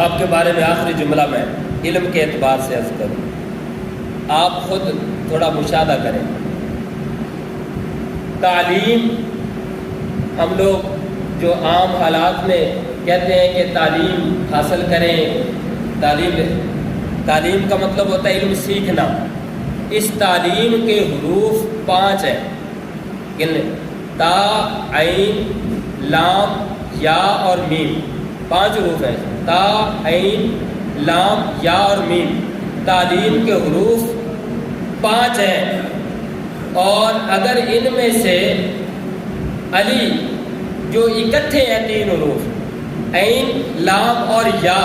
آپ کے بارے میں آخری جملہ میں علم کے اعتبار سے عرض کروں، آپ خود تھوڑا مشاہدہ کریں۔ تعلیم ہم لوگ جو عام حالات میں کہتے ہیں کہ تعلیم حاصل کریں، تعلیم کا مطلب ہوتا ہے علم سیکھنا۔ اس تعلیم کے حروف 5 ہیں، تا، عین، لام، یا اور میم، 5 حروف ہیں۔ تا، عین، لام، یا اور میم، تعلیم کے حروف 5 ہیں، اور اگر ان میں سے علی جو اکٹھے ہیں 3 حروف عین، لام اور یا،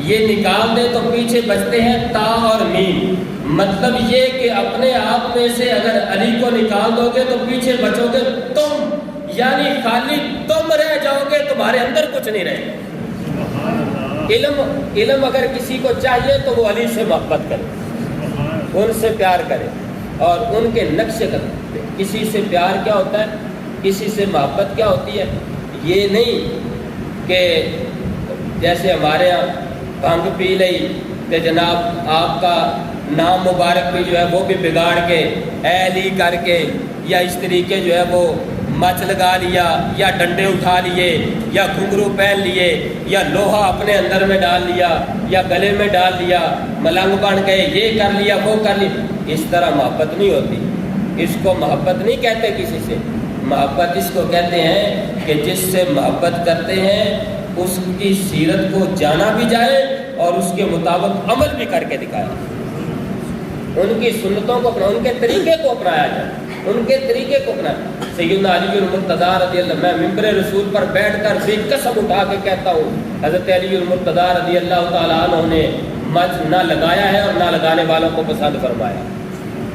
یہ نکال دیں تو پیچھے بچتے ہیں تا اور میم۔ مطلب یہ کہ اپنے آپ میں سے اگر علی کو نکال دو گے تو پیچھے بچو گے تم، یعنی خالی تم رہ جاؤ گے، تمہارے اندر کچھ نہیں رہے گا۔ علم اگر کسی کو چاہیے تو وہ علی سے محبت کرے، ان سے پیار کرے اور ان کے نقش قدم پہ۔ کسی سے پیار کیا ہوتا ہے، کسی سے محبت کیا ہوتی ہے، یہ نہیں کہ جیسے ہمارے یہاں بھنگ پی لئی کہ جناب آپ کا نام مبارک بھی جو ہے وہ بھی بگاڑ کے اے علی کر کے، یا اس طریقے جو ہے وہ مچ لگا لیا، یا ڈنڈے اٹھا لیے، یا گھنگرو پہن لیے، یا لوہا اپنے اندر میں ڈال لیا، یا گلے میں ڈال لیا، ملنگ بن گئے، یہ کر لیا وہ کر لیا۔ اس طرح محبت نہیں ہوتی، اس کو محبت نہیں کہتے کسی سے۔ محبت اس کو کہتے ہیں کہ جس سے محبت کرتے ہیں اس کی سیرت کو جانا بھی جائے اور اس کے مطابق عمل بھی کر کے دکھائے، ان کی سنتوں کو ان کے طریقے کو اپنایا جائے، ان کے طریقے کو اپنایا۔ سیدنا علی المرتضیٰ رضی اللہ، میں ممبر رسول پر بیٹھ کر بے قسم اٹھا کے کہتا ہوں، حضرت علی المرتضیٰ رضی اللہ تعالیٰ عنہ نے مچ نہ لگایا ہے اور نہ لگانے والوں کو پسند فرمایا۔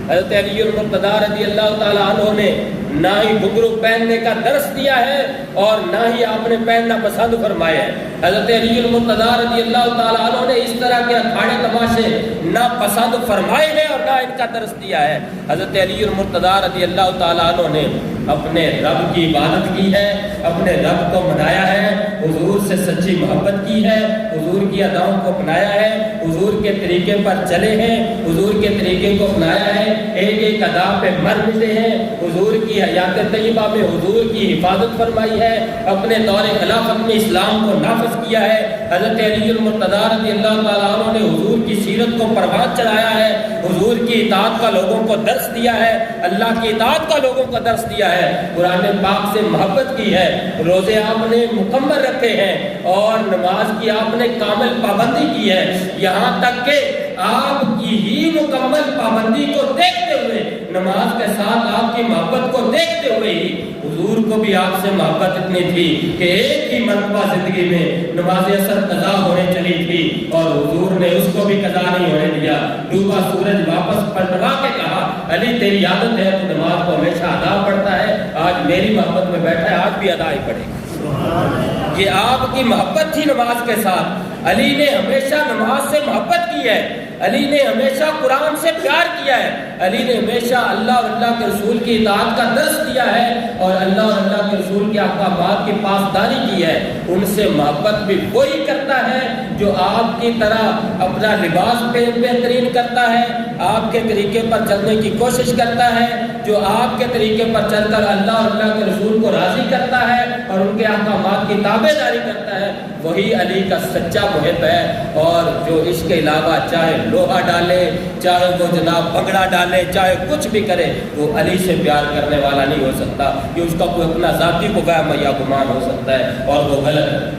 حضرت علی المرتضیٰ رضی اللہ تعالیٰ عنہ نے نہ ہی گھنگرو پہننے کا درس دیا ہے اور نہ ہی آپ نے پہننا پسند فرمایا ہے۔ حضرت علی المرتضیٰ رضی اللہ تعالیٰ عنہ نے اس طرح کے اکھاڑے تماشے نہ پسند فرمائے ہیں اور نہ ان کا درس دیا ہے۔ حضرت علی المرتضیٰ رضی اللہ تعالیٰ عنہ نے اپنے رب کی عبادت کی ہے، اپنے رب کو منایا ہے، حضور سے سچی محبت کی ہے، حضور کی اداؤں کو اپنایا ہے، حضور کے طریقے پر چلے ہیں، حضور کے طریقے کو اپنایا ہے، ایک ایک ادا پہ مر ملے ہیں، حضور کی حیات طیبہ میں حضور کی حفاظت فرمائی ہے، اپنے دور خلافت میں اسلام کو نافذ کیا ہے۔ حضرت علی المرتضیٰ رضی اللہ تعالیٰ عنہ نے حضور کی سیرت کو پروان چڑھایا ہے، حضور کی اطاعت کا لوگوں کو درس دیا ہے، اللہ کی اطاعت کا لوگوں کو درس دیا ہے، قرآن پاک سے محبت کی ہے، روزے آپ نے مکمل رکھے ہیں اور نماز کی آپ نے کامل پابندی کی ہے، یہاں تک کہ آپ کی ہی مکمل پابندی کو دیکھتے ہوئے، نماز کے ساتھ آپ کی محبت کو دیکھتے ہوئے ہی حضور کو بھی آپ سے محبت اتنی تھی کہ ایک ہی مرتبہ زندگی میں نماز اثر قضا ہونے چلی تھی اور حضور نے اس کو بھی قضا نہیں ہونے دیا۔ ڈوبا سورج واپس پلٹوا کے کہا علی تیری عادت ہے تو نماز کو ہمیشہ ادا پڑھتا ہے، آج میری محبت میں بیٹھا ہے، آج بھی ادا ہی پڑھے گا۔ یہ آپ کی محبت تھی نماز کے ساتھ۔ علی نے ہمیشہ نماز سے محبت کی ہے، علی نے ہمیشہ قرآن سے پیار کیا ہے، علی نے ہمیشہ اللہ اور اللہ کے رسول کی اطاعت کا درس دیا ہے اور اللہ اور اللہ کے رسول کے احکامات کی پاسداری کی ہے۔ ان سے محبت بھی وہی کرتا ہے جو آپ کی طرح اپنا لباس بہترین کرتا ہے، آپ کے طریقے پر چلنے کی کوشش کرتا ہے، جو آپ کے طریقے پر چل کر اللہ اور اللہ کے رسول کو راضی کرتا ہے اور ان کے احکامات کی تابع داری کرتا ہے، وہی علی کا سچا محب ہے۔ اور جو اس کے علاوہ چاہے لوہا ڈالے، چاہے وہ جناب بگڑا ڈالے، چاہے کچھ بھی کرے، وہ علی سے پیار کرنے والا نہیں ہو سکتا، کہ اس کا کوئی اپنا ذاتی وہم یا گمان ہو سکتا ہے اور وہ غلط ہے۔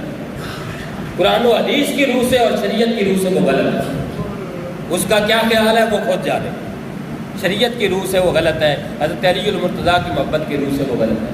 قرآن و حدیث کی روح سے اور شریعت کی روح سے وہ غلط ہے، اس کا کیا خیال ہے وہ خود جانے۔ شریعت کی روح سے وہ غلط ہے، حضرت علی المرتضیٰ کی محبت کی روح سے وہ غلط ہے۔